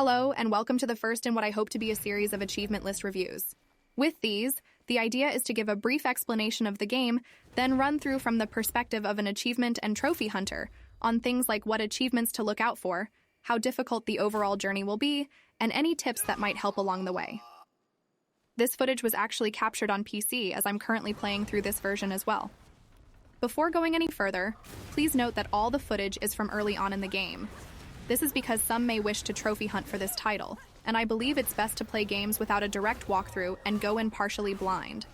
Hello, and welcome to the first in what I hope to be a series of achievement list reviews. With these, the idea is to give a brief explanation of the game, then run through from the perspective of an achievement and trophy hunter on things like what achievements to look out for, how difficult the overall journey will be, and any tips that might help along the way. This footage was actually captured on PC as I'm currently playing through this version as well. Before going any further, please note that all the footage is from early on in the game. This is because some may wish to trophy hunt for this title, and I believe it's best to play games without a direct walkthrough and go in partially blind.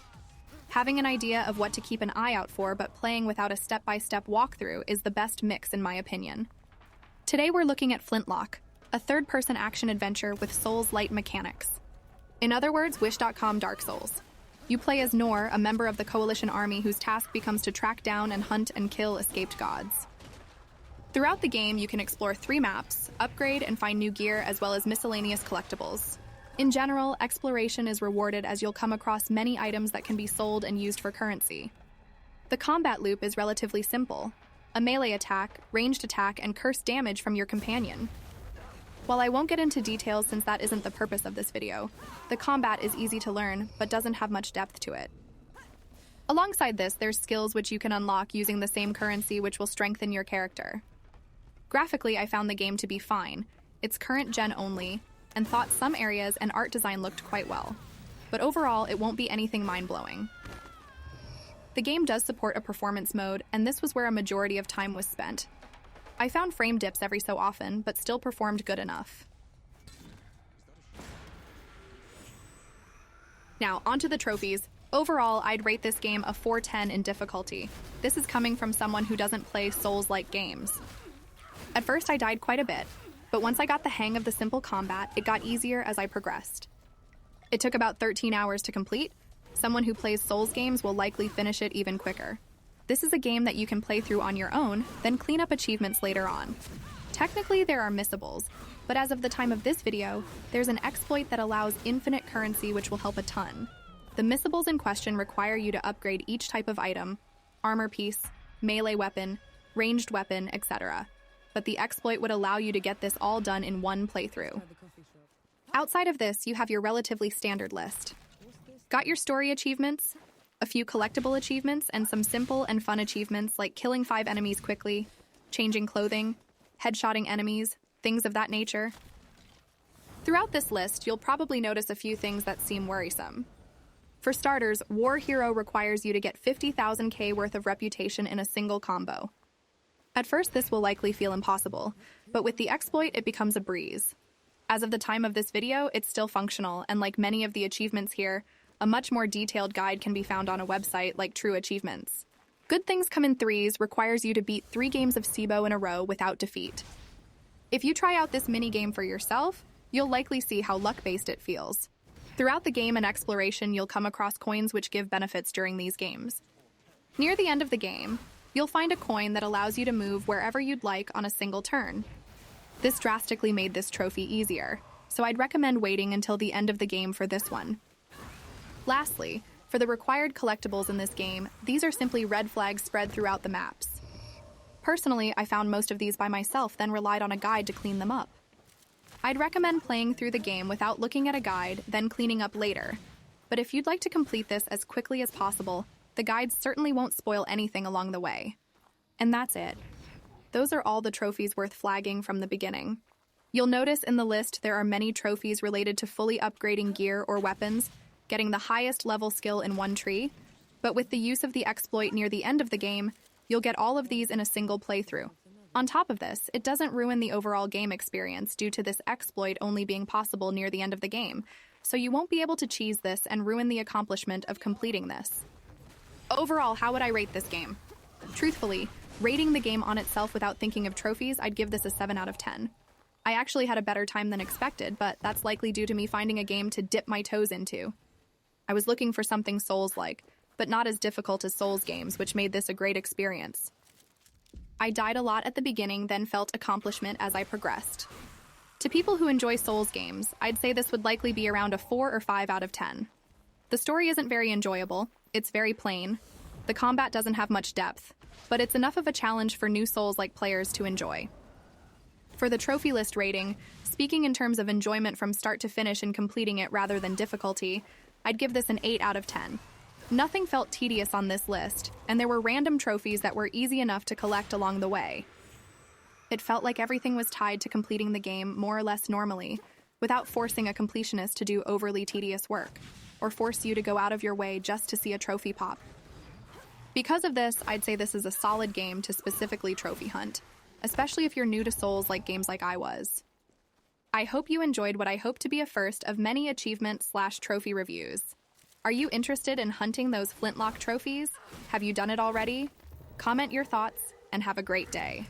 Having an idea of what to keep an eye out for but playing without a step-by-step walkthrough is the best mix in my opinion. Today we're looking at Flintlock, a third-person action-adventure with Souls-light mechanics. In other words, Wish.com Dark Souls. You play as Nor, a member of the Coalition army whose task becomes to track down and hunt and kill escaped gods. Throughout the game, you can explore 3 maps, upgrade and find new gear, as well as miscellaneous collectibles. In general, exploration is rewarded as you'll come across many items that can be sold and used for currency. The combat loop is relatively simple: a melee attack, ranged attack, and curse damage from your companion. While I won't get into details since that isn't the purpose of this video, the combat is easy to learn, but doesn't have much depth to it. Alongside this, there's skills which you can unlock using the same currency, which will strengthen your character. Graphically, I found the game to be fine. It's current gen only, and thought some areas and art design looked quite well. But overall, it won't be anything mind-blowing. The game does support a performance mode, and this was where a majority of time was spent. I found frame dips every so often, but still performed good enough. Now, onto the trophies. Overall, I'd rate this game a 4/10 in difficulty. This is coming from someone who doesn't play Souls-like games. At first, I died quite a bit, but once I got the hang of the simple combat, it got easier as I progressed. It took about 13 hours to complete. Someone who plays Souls games will likely finish it even quicker. This is a game that you can play through on your own, then clean up achievements later on. Technically, there are missables, but as of the time of this video, there's an exploit that allows infinite currency, which will help a ton. The missables in question require you to upgrade each type of item: armor piece, melee weapon, ranged weapon, etc. But the exploit would allow you to get this all done in one playthrough. Outside of this, you have your relatively standard list. Got your story achievements, a few collectible achievements, and some simple and fun achievements like killing 5 enemies quickly, changing clothing, headshotting enemies, things of that nature. Throughout this list, you'll probably notice a few things that seem worrisome. For starters, War Hero requires you to get 50,000 K worth of reputation in a single combo. At first, this will likely feel impossible, but with the exploit, it becomes a breeze. As of the time of this video, it's still functional, and like many of the achievements here, a much more detailed guide can be found on a website like True Achievements. Good Things Come in Threes requires you to beat 3 games of SIBO in a row without defeat. If you try out this mini-game for yourself, you'll likely see how luck-based it feels. Throughout the game and exploration, you'll come across coins which give benefits during these games. Near the end of the game, you'll find a coin that allows you to move wherever you'd like on a single turn. This drastically made this trophy easier, so I'd recommend waiting until the end of the game for this one. Lastly, for the required collectibles in this game, these are simply red flags spread throughout the maps. Personally, I found most of these by myself, then relied on a guide to clean them up. I'd recommend playing through the game without looking at a guide, then cleaning up later. But if you'd like to complete this as quickly as possible, the guides certainly won't spoil anything along the way. And that's it. Those are all the trophies worth flagging from the beginning. You'll notice in the list there are many trophies related to fully upgrading gear or weapons, getting the highest level skill in one tree, but with the use of the exploit near the end of the game, you'll get all of these in a single playthrough. On top of this, it doesn't ruin the overall game experience due to this exploit only being possible near the end of the game, so you won't be able to cheese this and ruin the accomplishment of completing this. Overall, how would I rate this game? Truthfully, rating the game on itself without thinking of trophies, I'd give this a 7 out of 10. I actually had a better time than expected, but that's likely due to me finding a game to dip my toes into. I was looking for something Souls-like, but not as difficult as Souls games, which made this a great experience. I died a lot at the beginning, then felt accomplishment as I progressed. To people who enjoy Souls games, I'd say this would likely be around a 4 or 5 out of 10. The story isn't very enjoyable, it's very plain. The combat doesn't have much depth, but it's enough of a challenge for new Souls-like players to enjoy. For the trophy list rating, Speaking in terms of enjoyment from start to finish and completing it rather than difficulty, I'd give this an 8 out of 10. Nothing felt tedious on this list, and there were random trophies that were easy enough to collect along the way. It felt like everything was tied to completing the game more or less normally, without forcing a completionist to do overly tedious work, or force you to go out of your way just to see a trophy pop. Because of this, I'd say this is a solid game to specifically trophy hunt, especially if you're new to Souls like games like I was. I hope you enjoyed what I hope to be a first of many achievement/trophy reviews. Are you interested in hunting those Flintlock trophies? Have you done it already? Comment your thoughts and have a great day.